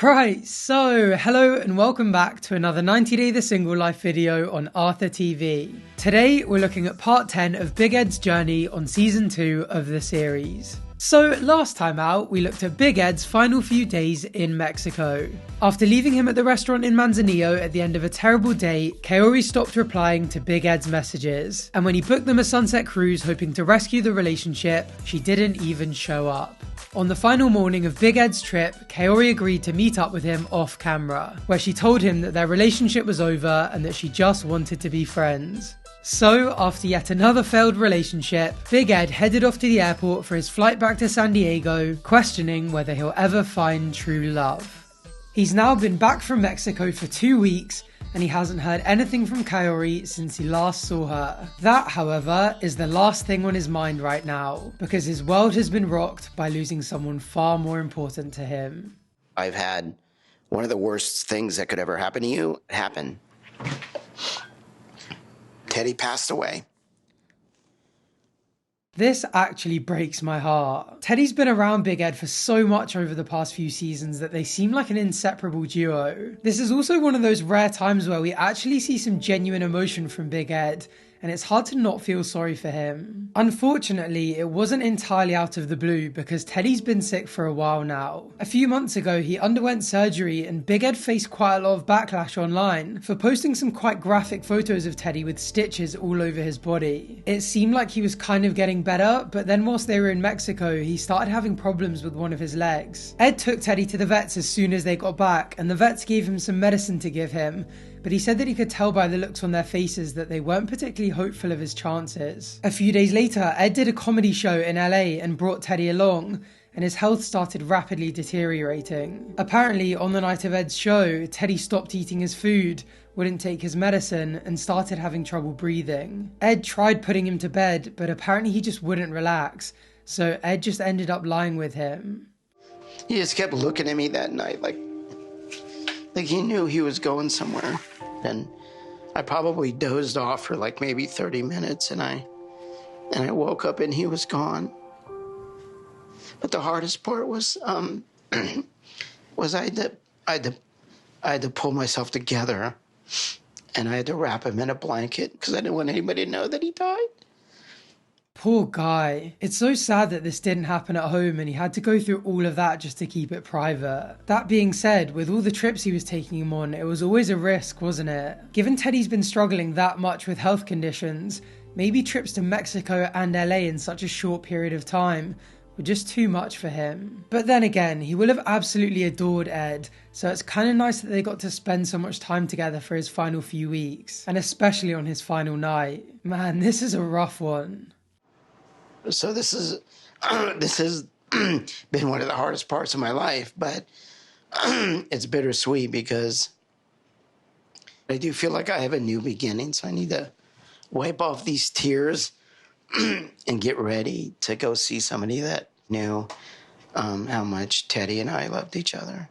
Right, so hello and welcome back to another 90 Day The Single Life video on Arthur TV. Today we're looking at part 10 of Big Ed's journey on season 2 of the series. So last time out, we looked at Big Ed's final few days in Mexico. After leaving him at the restaurant in Manzanillo at the end of a terrible day, Kaory stopped replying to Big Ed's messages, and when he booked them a sunset cruise hoping to rescue the relationship, she didn't even show up. On the final morning of Big Ed's trip, Kaory agreed to meet up with him off camera, where she told him that their relationship was over and that she just wanted to be friends. So, after yet another failed relationship, Big Ed headed off to the airport for his flight back to San Diego, questioning whether he'll ever find true love. He's now been back from Mexico for 2 weeks, and he hasn't heard anything from Kaory since he last saw her. That, however, is the last thing on his mind right now, because his world has been rocked by losing someone far more important to him. I've had one of the worst things that could ever happen to you happen. Teddy passed away. This actually breaks my heart. Teddy's been around Big Ed for so much over the past few seasons that they seem like an inseparable duo. This is also one of those rare times where we actually see some genuine emotion from Big Ed, and it's hard to not feel sorry for him. Unfortunately, it wasn't entirely out of the blue because Teddy's been sick for a while now. A few months ago, he underwent surgery and Big Ed faced quite a lot of backlash online for posting some quite graphic photos of Teddy with stitches all over his body. It seemed like he was kind of getting better, but then whilst they were in Mexico, he started having problems with one of his legs. Ed took Teddy to the vets as soon as they got back, and the vets gave him some medicine to give him, but he said that he could tell by the looks on their faces that they weren't particularly hopeful of his chances. A few days later, Ed did a comedy show in LA and brought Teddy along, and his health started rapidly deteriorating. Apparently, on the night of Ed's show, Teddy stopped eating his food, wouldn't take his medicine, and started having trouble breathing. Ed tried putting him to bed, but apparently he just wouldn't relax, so Ed just ended up lying with him. He just kept looking at me that night like he knew he was going somewhere. And I probably dozed off for like maybe 30 minutes and I woke up and he was gone. But the hardest part was was I had to pull myself together and I had to wrap him in a blanket because I didn't want anybody to know that he died. Poor guy. It's so sad that this didn't happen at home and he had to go through all of that just to keep it private. That being said, with all the trips he was taking him on, it was always a risk, wasn't it? Given Teddy's been struggling that much with health conditions, maybe trips to Mexico and LA in such a short period of time were just too much for him. But then again, he will have absolutely adored Ed, so it's kind of nice that they got to spend so much time together for his final few weeks, and especially on his final night. Man, this is a rough one. So this has been one of the hardest parts of my life, but it's bittersweet because I do feel like I have a new beginning, so I need to wipe off these tears and get ready to go see somebody that knew how much Teddy and I loved each other.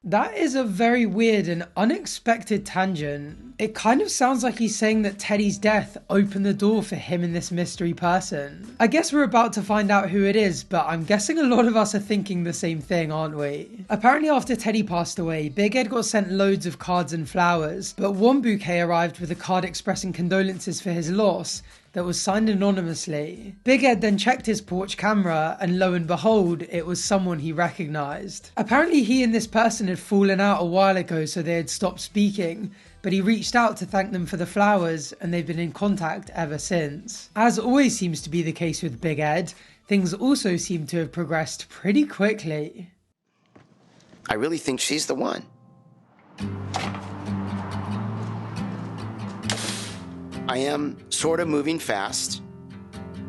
That is a very weird and unexpected tangent. It kind of sounds like he's saying that Teddy's death opened the door for him and this mystery person. I guess we're about to find out who it is, but I'm guessing a lot of us are thinking the same thing, aren't we? Apparently after Teddy passed away, Big Ed got sent loads of cards and flowers, but one bouquet arrived with a card expressing condolences for his loss that was signed anonymously. Big Ed then checked his porch camera and lo and behold, it was someone he recognised. Apparently he and this person had fallen out a while ago, so they had stopped speaking, but he reached out to thank them for the flowers and they've been in contact ever since. As always seems to be the case with Big Ed, things also seem to have progressed pretty quickly. I really think she's the one. I am sort of moving fast,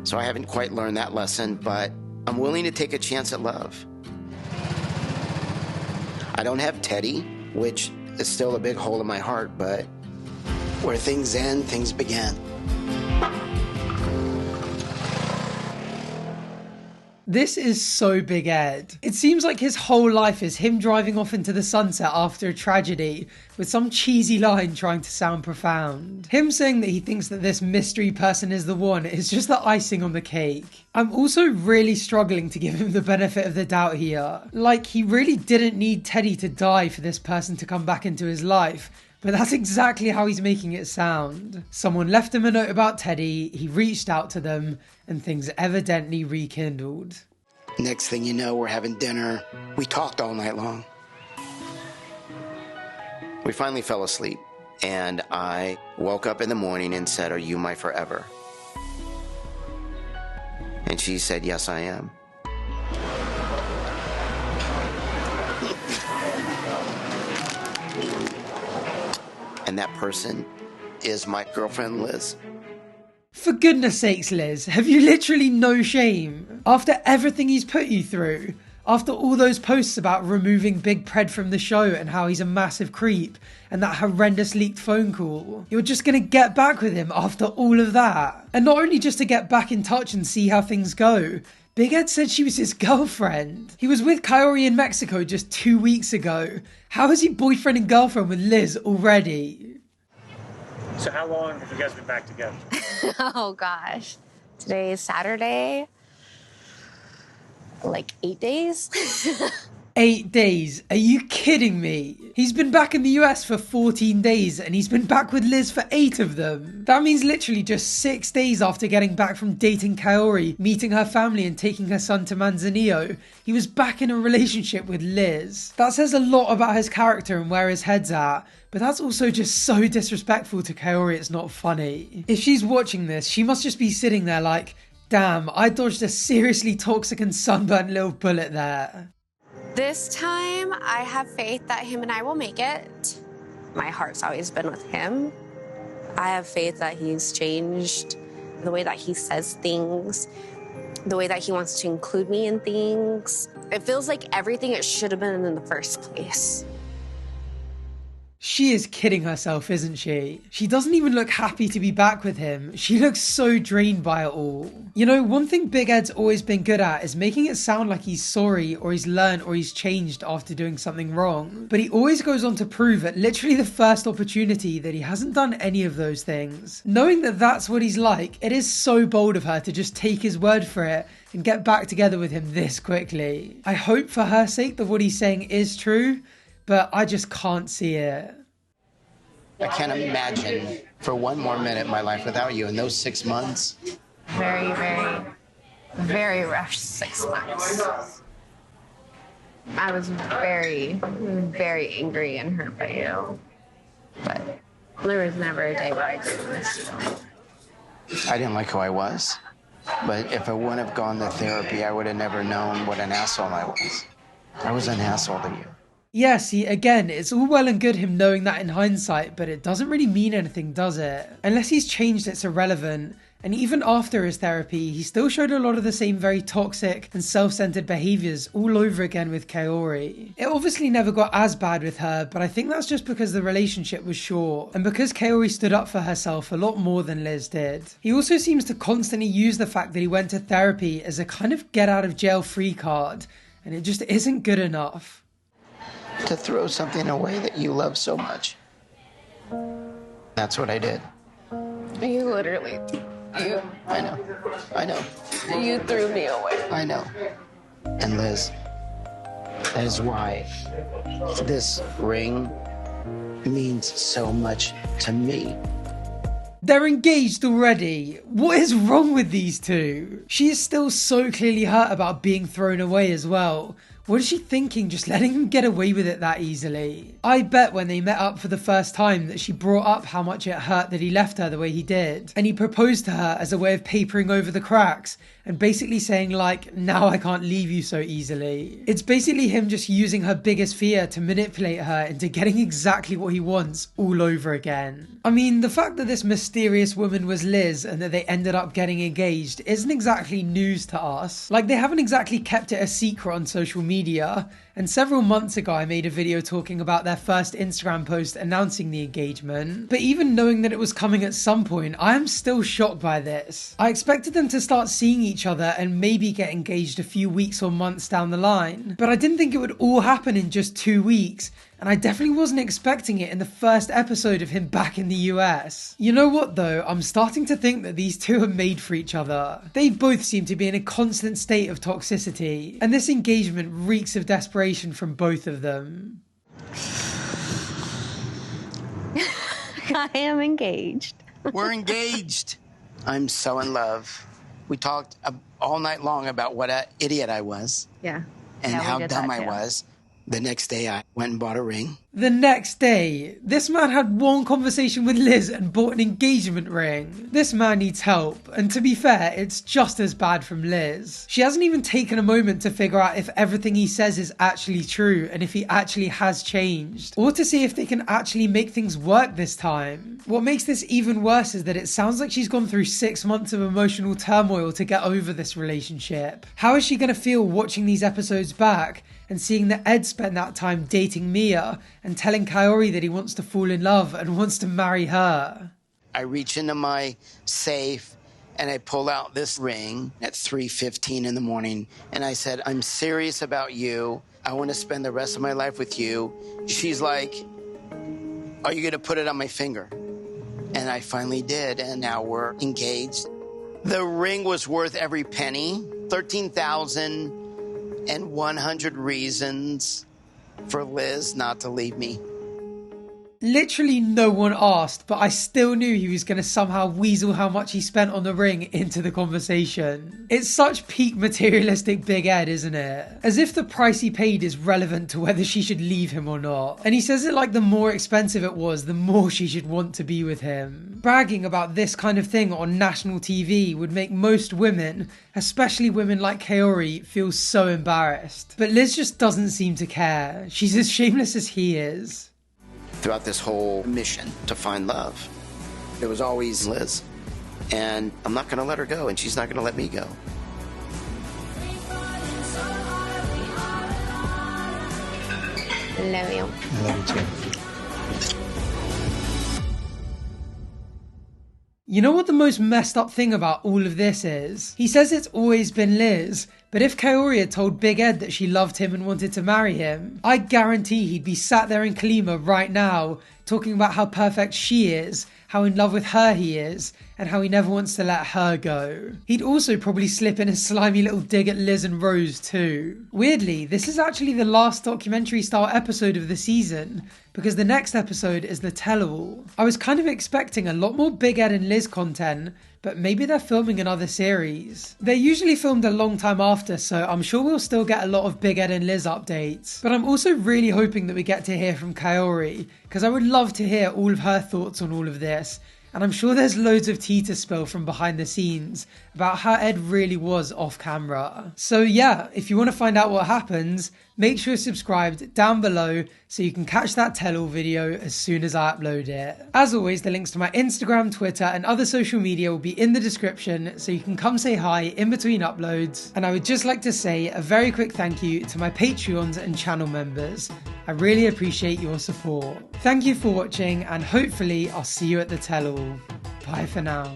so I haven't quite learned that lesson, but I'm willing to take a chance at love. I don't have Teddy, which is still a big hole in my heart, but where things end, things begin. This is so Big Ed. It seems like his whole life is him driving off into the sunset after a tragedy with some cheesy line trying to sound profound. Him saying that he thinks that this mystery person is the one is just the icing on the cake. I'm also really struggling to give him the benefit of the doubt here. Like, he really didn't need Teddy to die for this person to come back into his life. But that's exactly how he's making it sound. Someone left him a note about Teddy, he reached out to them, and things evidently rekindled. Next thing you know, we're having dinner. We talked all night long. We finally fell asleep, and I woke up in the morning and said, "Are you my forever?" And she said, "Yes, I am." And that person is my girlfriend, Liz. For goodness sakes, Liz, have you literally no shame? After everything he's put you through, after all those posts about removing Big Pred from the show and how he's a massive creep, and that horrendous leaked phone call, you're just gonna get back with him after all of that? And not only just to get back in touch and see how things go, Big Ed said she was his girlfriend. He was with Kaory in Mexico just 2 weeks ago. How is he boyfriend and girlfriend with Liz already? So how long have you guys been back together? Oh gosh. Today is Saturday. Like 8 days? 8 days? Are you kidding me? He's been back in the US for 14 days and he's been back with Liz for 8 of them. That means literally just 6 days after getting back from dating Kaory, meeting her family and taking her son to Manzanillo, he was back in a relationship with Liz. That says a lot about his character and where his head's at, but that's also just so disrespectful to Kaory it's not funny. If she's watching this, she must just be sitting there like, damn, I dodged a seriously toxic and sunburnt little bullet there. This time, I have faith that him and I will make it. My heart's always been with him. I have faith that he's changed the way that he says things, the way that he wants to include me in things. It feels like everything it should have been in the first place. She is kidding herself, isn't she? She doesn't even look happy to be back with him. She looks so drained by it all. You know, one thing Big Ed's always been good at is making it sound like he's sorry or he's learned or he's changed after doing something wrong. But he always goes on to prove at literally the first opportunity that he hasn't done any of those things. Knowing that that's what he's like, it is so bold of her to just take his word for it and get back together with him this quickly. I hope for her sake that what he's saying is true, but I just can't see it. I can't imagine for one more minute my life without you in those 6 months. Very, very, very rough 6 months. I was very, very angry and hurt by you. But there was never a day where I didn't miss you. I didn't like who I was, but if I wouldn't have gone to therapy, I would have never known what an asshole I was. I was an asshole to you. Yeah, see, again, it's all well and good him knowing that in hindsight, but it doesn't really mean anything, does it? Unless he's changed, it's irrelevant. And even after his therapy, he still showed a lot of the same very toxic and self-centered behaviours all over again with Kaory. It obviously never got as bad with her, but I think that's just because the relationship was short, and because Kaory stood up for herself a lot more than Liz did. He also seems to constantly use the fact that he went to therapy as a kind of get-out-of-jail-free card, and it just isn't good enough. To throw something away that you love so much. That's what I did. You literally, I know. you threw me away. I know. And Liz, that is why this ring means so much to me. They're engaged already. What is wrong with these two? She is still so clearly hurt about being thrown away as well. What is she thinking, just letting him get away with it that easily? I bet when they met up for the first time that she brought up how much it hurt that he left her the way he did. And he proposed to her as a way of papering over the cracks and basically saying like, now I can't leave you so easily. It's basically him just using her biggest fear to manipulate her into getting exactly what he wants all over again. I mean, the fact that this mysterious woman was Liz and that they ended up getting engaged isn't exactly news to us. Like, they haven't exactly kept it a secret on social media, and several months ago I made a video talking about their first Instagram post announcing the engagement. But even knowing that it was coming at some point, I am still shocked by this. I expected them to start seeing each other and maybe get engaged a few weeks or months down the line, but I didn't think it would all happen in just 2 weeks. And I definitely wasn't expecting it in the first episode of him back in the US. You know what though, I'm starting to think that these two are made for each other. They both seem to be in a constant state of toxicity, and this engagement reeks of desperation from both of them. I am engaged. We're engaged. I'm so in love. We talked all night long about what an idiot I was. Yeah. And Yeah, how we did dumb that I too. was. The next day, I went and bought a ring. The next day, this man had one conversation with Liz and bought an engagement ring. This man needs help, and to be fair, it's just as bad from Liz. She hasn't even taken a moment to figure out if everything he says is actually true and if he actually has changed, or to see if they can actually make things work this time. What makes this even worse is that it sounds like she's gone through 6 months of emotional turmoil to get over this relationship. How is she going to feel watching these episodes back and seeing that Ed spent that time dating Mia and telling Kaory that he wants to fall in love and wants to marry her? I reach into my safe and I pull out this ring at 3:15 in the morning. And I said, I'm serious about you. I want to spend the rest of my life with you. She's like, are you going to put it on my finger? And I finally did. And now we're engaged. The ring was worth every penny. 13,100 reasons for Liz not to leave me. Literally no one asked, but I still knew he was going to somehow weasel how much he spent on the ring into the conversation. It's such peak materialistic Big Ed, isn't it? As if the price he paid is relevant to whether she should leave him or not. And he says it like the more expensive it was, the more she should want to be with him. Bragging about this kind of thing on national TV would make most women, especially women like Kaory, feel so embarrassed. But Liz just doesn't seem to care. She's as shameless as he is. Throughout this whole mission to find love, it was always Liz. And I'm not going to let her go, and she's not going to let me go. Love you. I love you too. You know what the most messed up thing about all of this is? He says it's always been Liz, but if Kaory had told Big Ed that she loved him and wanted to marry him, I guarantee he'd be sat there in Kalima right now talking about how perfect she is, how in love with her he is, and how he never wants to let her go. He'd also probably slip in a slimy little dig at Liz and Rose too. Weirdly, this is actually the last documentary style episode of the season, because the next episode is the tell-all. I was kind of expecting a lot more Big Ed and Liz content, but maybe they're filming another series. They're usually filmed a long time after, so I'm sure we'll still get a lot of Big Ed and Liz updates. But I'm also really hoping that we get to hear from Kaory, because I would love to hear all of her thoughts on all of this. And I'm sure there's loads of tea to spill from behind the scenes about how Ed really was off camera. So yeah, if you want to find out what happens, make sure you're subscribed down below so you can catch that tell-all video as soon as I upload it. As always, the links to my Instagram, Twitter and other social media will be in the description, so you can come say hi in between uploads. And I would just like to say a very quick thank you to my Patreons and channel members. I really appreciate your support. Thank you for watching, and hopefully I'll see you at the tell-all. Bye for now.